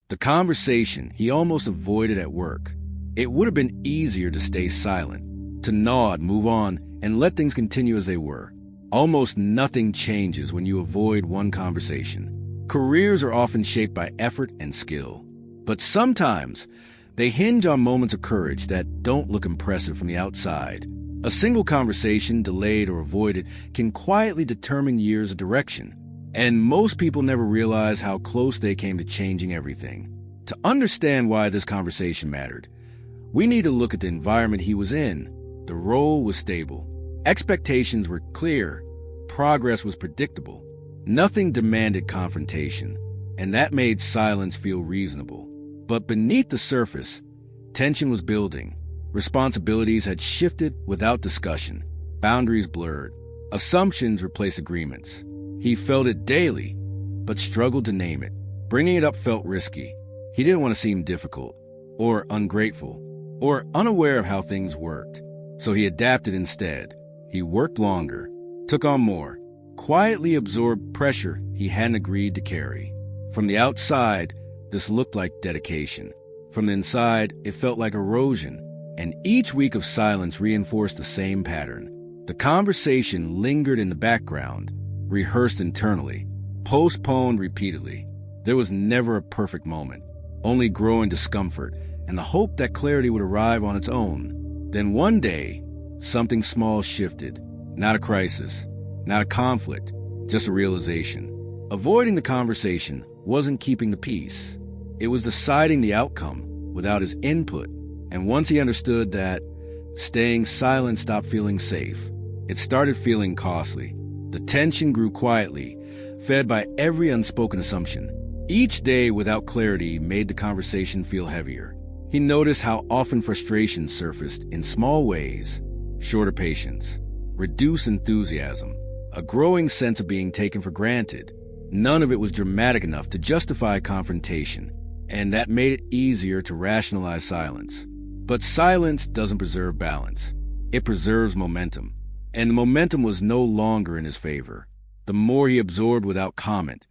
The conversation he almost avoided at work. It would have been easier to stay silent, to nod, move on, and let things continue as they were. Almost nothing changes when you avoid one conversation. Careers are often shaped by effort and skill, but sometimes they hinge on moments of courage that don't look impressive from the outside. A single conversation, delayed or avoided, can quietly determine years of direction, and most people never realize how close they came to changing everything. To understand why this conversation mattered, we need to look at the environment he was in. The role was stable. Expectations were clear. Progress was predictable. Nothing demanded confrontation, and that made silence feel reasonable. But beneath the surface, tension was building. Responsibilities had shifted without discussion. Boundaries blurred. Assumptions replaced agreements. He felt it daily, but struggled to name it. Bringing it up felt risky. He didn't want to seem difficult, or ungrateful, or unaware of how things worked. So he adapted instead. He worked longer, took on more, quietly absorbed pressure he hadn't agreed to carry. From the outside, this looked like dedication. From the inside, it felt like erosion, and each week of silence reinforced the same pattern. The conversation lingered in the background, rehearsed internally, postponed repeatedly. There was never a perfect moment, only growing discomfort and the hope that clarity would arrive on its own. Then one day, something small shifted. Not a crisis, not a conflict, just a realization. Avoiding the conversation wasn't keeping the peace. It was deciding the outcome without his input. And once he understood that, staying silent stopped feeling safe. It started feeling costly. The tension grew quietly, fed by every unspoken assumption. Each day without clarity made the conversation feel heavier. He noticed how often frustration surfaced in small ways: shorter patience, reduced enthusiasm, a growing sense of being taken for granted. None of it was dramatic enough to justify confrontation, and that made it easier to rationalize silence. But silence doesn't preserve balance. It preserves momentum, and the momentum was no longer in his favor. The more he absorbed without comment,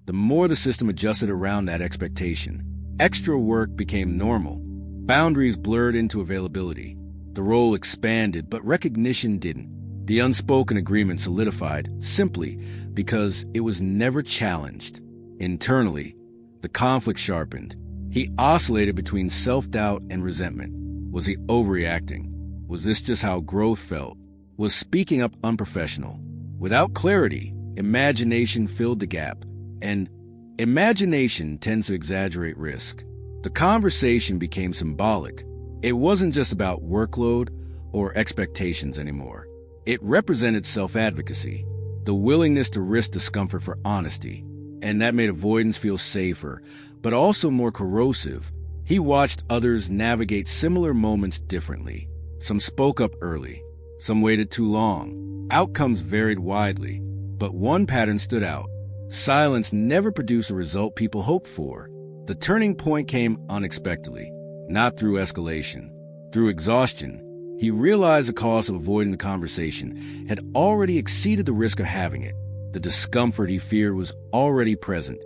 the more the system adjusted around that expectation. Extra work became normal. Boundaries blurred into availability. The role expanded, but recognition didn't. The unspoken agreement solidified simply because it was never challenged. Internally, the conflict sharpened. He oscillated between self-doubt and resentment. Was he overreacting? Was this just how growth felt? Was speaking up unprofessional? Without clarity, imagination filled the gap, and imagination tends to exaggerate risk. The conversation became symbolic. It wasn't just about workload or expectations anymore. It represented self-advocacy, the willingness to risk discomfort for honesty, and that made avoidance feel safer, but also more corrosive. He watched others navigate similar moments differently. Some spoke up early, some waited too long. Outcomes varied widely, but one pattern stood out. Silence never produced a result people hoped for. The turning point came unexpectedly, not through escalation, through exhaustion. He realized the cost of avoiding the conversation had already exceeded the risk of having it. The discomfort he feared was already present,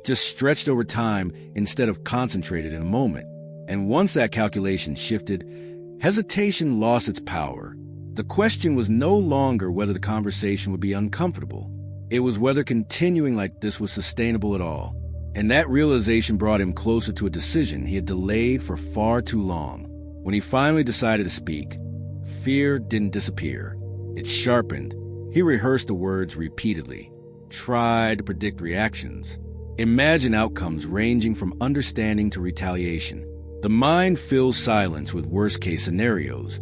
just stretched over time instead of concentrated in a moment. And once that calculation shifted, hesitation lost its power. The question was no longer whether the conversation would be uncomfortable. It was whether continuing like this was sustainable at all. And that realization brought him closer to a decision he had delayed for far too long. When he finally decided to speak, fear didn't disappear. It sharpened. He rehearsed the words repeatedly, tried to predict reactions, imagined outcomes ranging from understanding to retaliation. The mind fills silence with worst-case scenarios,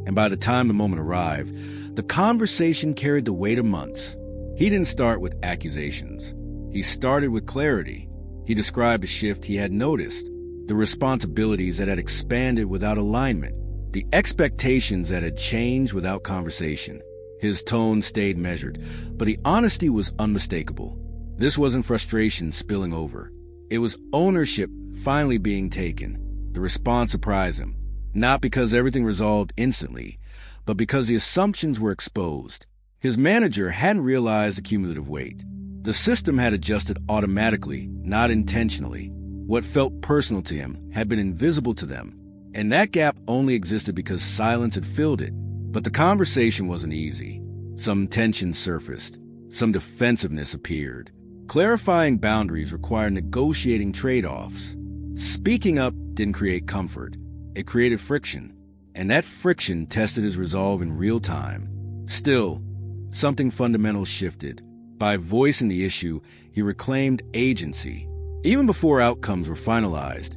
and by the time the moment arrived, the conversation carried the weight of months. He didn't start with accusations. He started with clarity. He described a shift he had noticed, the responsibilities that had expanded without alignment, the expectations that had changed without conversation. His tone stayed measured, but the honesty was unmistakable. This wasn't frustration spilling over. It was ownership finally being taken. The response surprised him, not because everything resolved instantly, but because the assumptions were exposed. His manager hadn't realized the cumulative weight. The system had adjusted automatically, not intentionally. What felt personal to him had been invisible to them, and that gap only existed because silence had filled it. But the conversation wasn't easy. Some tension surfaced. Some defensiveness appeared. Clarifying boundaries required negotiating trade-offs. Speaking up didn't create comfort. It created friction, and that friction tested his resolve in real time. Still, something fundamental shifted. By voicing the issue, he reclaimed agency. Even before outcomes were finalized,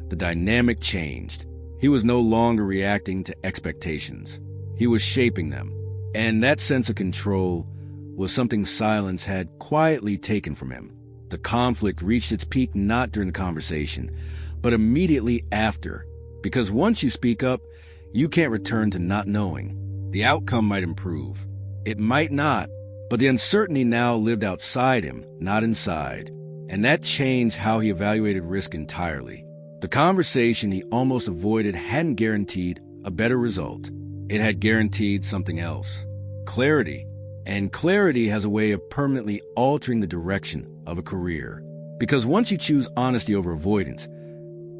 the dynamic changed. He was no longer reacting to expectations. He was shaping them. And that sense of control was something silence had quietly taken from him. The conflict reached its peak not during the conversation, but immediately after. Because once you speak up, you can't return to not knowing. The outcome might improve. It might not, but the uncertainty now lived outside him, not inside. And that changed how he evaluated risk entirely. The conversation he almost avoided hadn't guaranteed a better result. It had guaranteed something else. Clarity. And clarity has a way of permanently altering the direction of a career. Because once you choose honesty over avoidance,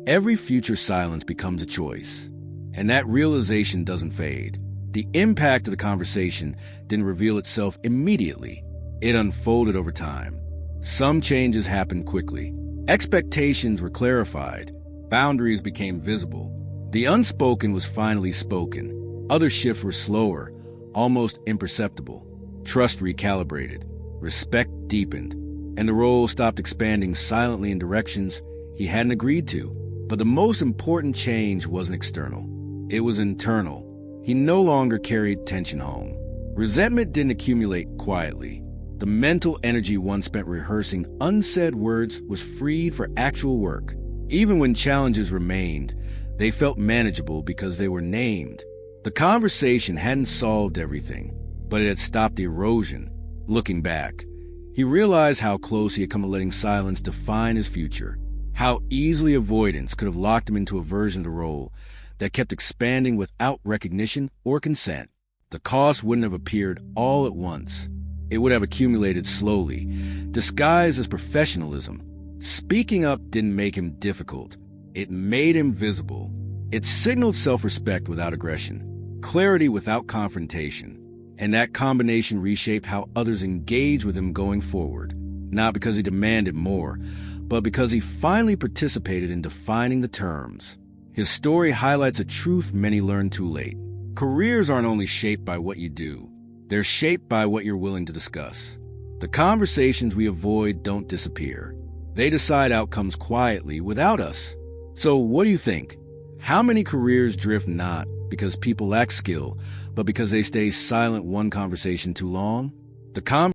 every future silence becomes a choice. And that realization doesn't fade. The impact of the conversation didn't reveal itself immediately. It unfolded over time. Some changes happened quickly. Expectations were clarified. Boundaries became visible. The unspoken was finally spoken. Other shifts were slower, almost imperceptible. Trust recalibrated. Respect deepened. And the role stopped expanding silently in directions he hadn't agreed to. But the most important change wasn't external. It was internal. He no longer carried tension home. Resentment didn't accumulate quietly. The mental energy one spent rehearsing unsaid words was freed for actual work. Even when challenges remained, they felt manageable because they were named. The conversation hadn't solved everything, but it had stopped the erosion. Looking back, he realized how close he had come to letting silence define his future, how easily avoidance could have locked him into a version of the role that kept expanding without recognition or consent. The cost wouldn't have appeared all at once. It would have accumulated slowly, disguised as professionalism. Speaking up didn't make him difficult. It made him visible. It signaled self-respect without aggression, clarity without confrontation. And that combination reshaped how others engaged with him going forward. Not because he demanded more, but because he finally participated in defining the terms. His story highlights a truth many learned too late. Careers aren't only shaped by what you do. They're shaped by what you're willing to discuss. The conversations we avoid don't disappear. They decide outcomes quietly without us. So what do you think? How many careers drift not because people lack skill, but because they stay silent one conversation too long? The